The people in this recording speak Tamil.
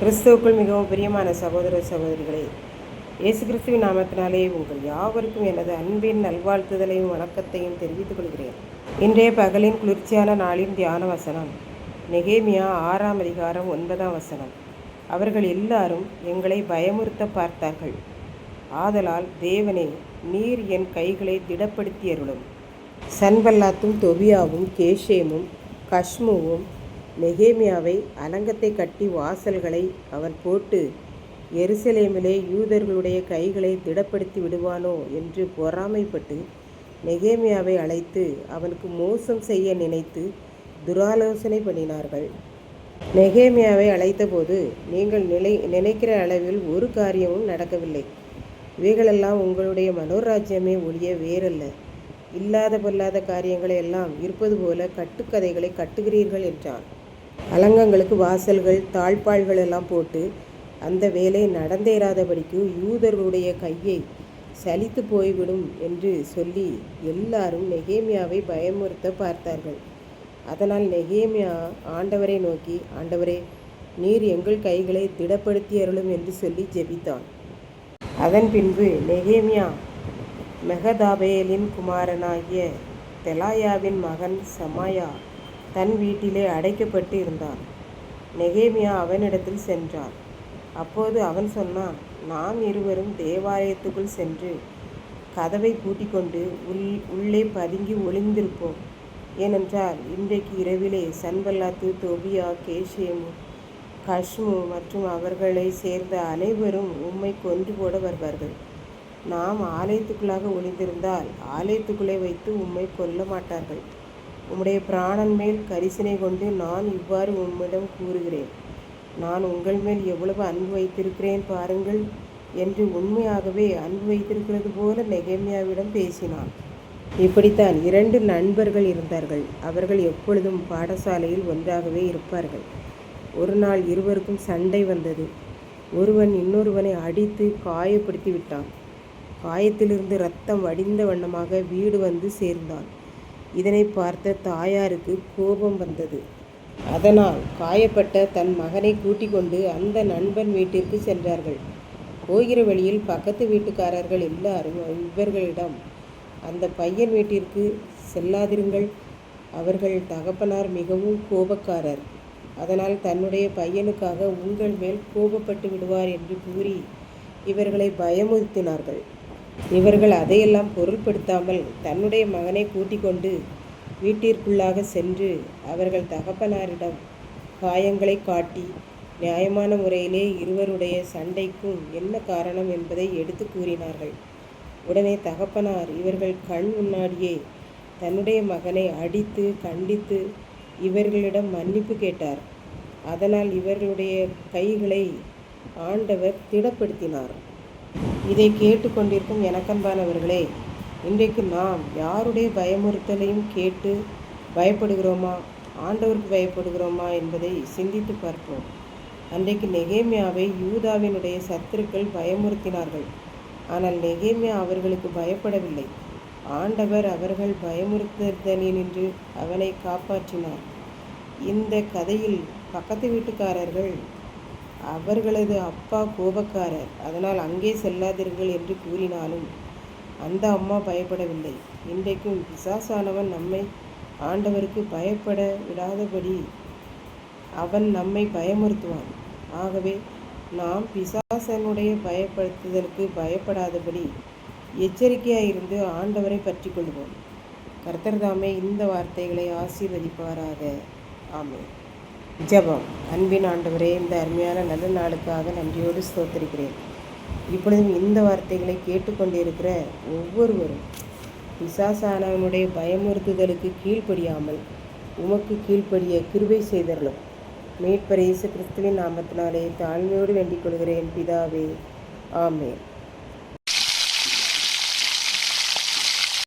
கிறிஸ்துவுக்குள் மிகவும் பிரியமான சகோதர சகோதரிகளே, இயேசு கிறிஸ்துவின் நாமத்தினாலே உங்கள் யாவருக்கும் எனது அன்பின் நல்வாழ்த்துதலையும் வணக்கத்தையும் தெரிவித்துக் கொள்கிறேன். இன்றைய பகலின் குளிர்ச்சியான நாளின் தியான வசனம் நெகேமியா 6ஆம் அதிகாரம் 9ஆம் வசனம். அவர்கள் எல்லாரும் எங்களை பயமுறுத்த பார்த்தார்கள். ஆதலால் தேவனே, நீர் என் கைகளை திடப்படுத்தியருளும். சன்பல்லாத்தும் தொபியாவும் கேஷேமும் கஷ்முவும் நெகேமியாவை அலங்கத்தை கட்டி வாசல்களை அவன் போட்டு எருசலேமிலே யூதர்களுடைய கைகளை திடப்படுத்தி விடுவானோ என்று பொறாமைப்பட்டு நெகேமியாவை அழைத்து அவனுக்கு மோசம் செய்ய நினைத்து துராலோசனை பண்ணினார்கள். நெகேமியாவை அழைத்தபோது, நீங்கள் நினைக்கிற அளவில் ஒரு காரியமும் நடக்கவில்லை. இவைகளெல்லாம் உங்களுடைய மனோராஜ்யமே ஒழிய வேறல்ல. இல்லாத பொல்லாத காரியங்களை எல்லாம் இருப்பது போல கட்டுக்கதைகளை கட்டுகிறீர்கள் என்றான். அலங்கங்களுக்கு வாசல்கள் தாழ்பாள்கள் எல்லாம் போட்டு அந்த வேலை நடந்தேறாதபடிக்கு யூதர்களுடைய கையை சலித்து போய்விடும் என்று சொல்லி எல்லாரும் நெகேமியாவை பயமுறுத்த பார்த்தார்கள். அதனால் நெகேமியா ஆண்டவரை நோக்கி, ஆண்டவரே, நீர் எங்கள் கைகளை திடப்படுத்தி அருளும் என்று சொல்லி ஜெபித்தான். அதன் பின்பு நெகேமியா மெகதாபேலின் குமாரனாகிய தெலாயாவின் மகன் சமாயா தன் வீட்டிலே அடைக்கப்பட்டு இருந்தான். நெகேமியா அவனிடத்தில் சென்றான். அப்போது அவன் சொன்னான், நாம் இருவரும் தேவாலயத்துக்குள் சென்று கதவை பூட்டிக்கொண்டு உள்ளே பதுங்கி ஒளிந்திருப்போம். ஏனென்றால் இன்றைக்கு இரவிலே சன்பல்லாத்து, தொபியா, கேஷேமு, கஷ்மு மற்றும் அவர்களை சேர்ந்த அனைவரும் உம்மை கொன்று போட வருவார்கள். நாம் ஆலயத்துக்குள்ளாக ஒளிந்திருந்தால் ஆலயத்துக்குள்ளே வைத்து உம்மை கொல்ல மாட்டார்கள். உம்முடைய பிராணன் மேல் கரிசனை கொண்டு நான் இவ்வாறு உம்மிடம் கூறுகிறேன், நான் உங்கள் மேல் எவ்வளவு அன்பு வைத்திருக்கிறேன் பாருங்கள் என்று உண்மையாகவே அன்பு வைத்திருக்கிறது போல நெகேமியாவிடம் பேசினான். இப்படித்தான் 2 நண்பர்கள் இருந்தார்கள். அவர்கள் எப்பொழுதும் பாடசாலையில் ஒன்றாகவே இருப்பார்கள். ஒரு நாள் இருவருக்கும் சண்டை வந்தது. ஒருவன் இன்னொருவனை அடித்து காயப்படுத்தி விட்டான். காயத்திலிருந்து இரத்தம் வடிந்த வண்ணமாக வீடு வந்து சேர்ந்தான். இதனை பார்த்த தாயாருக்கு கோபம் வந்தது. அதனால் காயப்பட்ட தன் மகனை கூட்டிக் கொண்டு அந்த நண்பன் வீட்டிற்கு சென்றார்கள். போகிற வழியில் பக்கத்து வீட்டுக்காரர்கள் எல்லாரும் இவர்களிடம், அந்த பையன் வீட்டிற்கு செல்லாதிருங்கள், அவர்கள் தகப்பனார் மிகவும் கோபக்காரர், அதனால் தன்னுடைய பையனுக்காக உங்கள் மேல் கோபப்பட்டு விடுவார் என்று கூறி இவர்களை பயமுறுத்தினார்கள். இவர்கள் அதையெல்லாம் பொருட்படுத்தாமல் தன்னுடைய மகனை கூட்டிக் கொண்டு வீட்டிற்குள்ளாக சென்று அவர்கள் தகப்பனாரிடம் காயங்களை காட்டி நியாயமான முறையிலே இருவருடைய சண்டைக்கும் என்ன காரணம் என்பதை எடுத்து கூறினார்கள். உடனே தகப்பனார் இவர்கள் கண் முன்னாடியே தன்னுடைய மகனை அடித்து கண்டித்து இவர்களிடம் மன்னிப்பு கேட்டார். அதனால் இவர்களுடைய கைகளை ஆண்டவர் திடப்படுத்தினார். இதை கேட்டுக்கொண்டிருக்கும் எனக்கன்பானவர்களே, இன்றைக்கு நாம் யாருடைய பயமுறுத்தலையும் கேட்டு பயப்படுகிறோமா, ஆண்டவருக்கு பயப்படுகிறோமா என்பதை சிந்தித்து பார்ப்போம். அன்றைக்கு நெகேமியாவை யூதாவினுடைய சத்துருக்கள் பயமுறுத்தினார்கள். ஆனால் நெகேமியா அவர்களுக்கு பயப்படவில்லை. ஆண்டவர் அவர்கள் பயமுறுத்தலினின்று அவனை காப்பாற்றினார். இந்த கதையில் பக்கத்து வீட்டுக்காரர்கள் அவர்களது அப்பா கோபக்காரர், அதனால் அங்கே செல்லாதீர்கள் என்று கூறினாலும் அந்த அம்மா பயப்படவில்லை. இன்றைக்கும் பிசாசானவன் நம்மை ஆண்டவருக்கு பயப்பட விடாதபடி அவன் நம்மை பயமுறுத்துவான். ஆகவே நாம் பிசாசனுடைய பயப்படுத்துதலுக்கு பயப்படாதபடி எச்சரிக்கையாயிருந்து ஆண்டவரை பற்றி கொள்வோம். கர்த்தர் தாமே இந்த வார்த்தைகளை ஆசீர்வதிப்பாராக. ஆமென். ஜெபம். அன்பின் ஆண்டவரே, இந்த அருமையான நல்ல நாளுக்காக நன்றியோடு ஸ்தோத்திரிக்கிறேன். இப்பொழுதும் இந்த வார்த்தைகளை கேட்டுக்கொண்டிருக்கிற ஒவ்வொருவரும் பிசாசானவனுடைய பயமுறுத்துதலுக்கு கீழ்ப்படியாமல் உமக்கு கீழ்ப்படிய கிருபை செய்தருளும். மீட்பர் இயேசு கிறிஸ்துவின் நாமத்தினாலே தாழ்மையோடு வேண்டிக் கொள்கிறேன் பிதாவே. ஆமென்.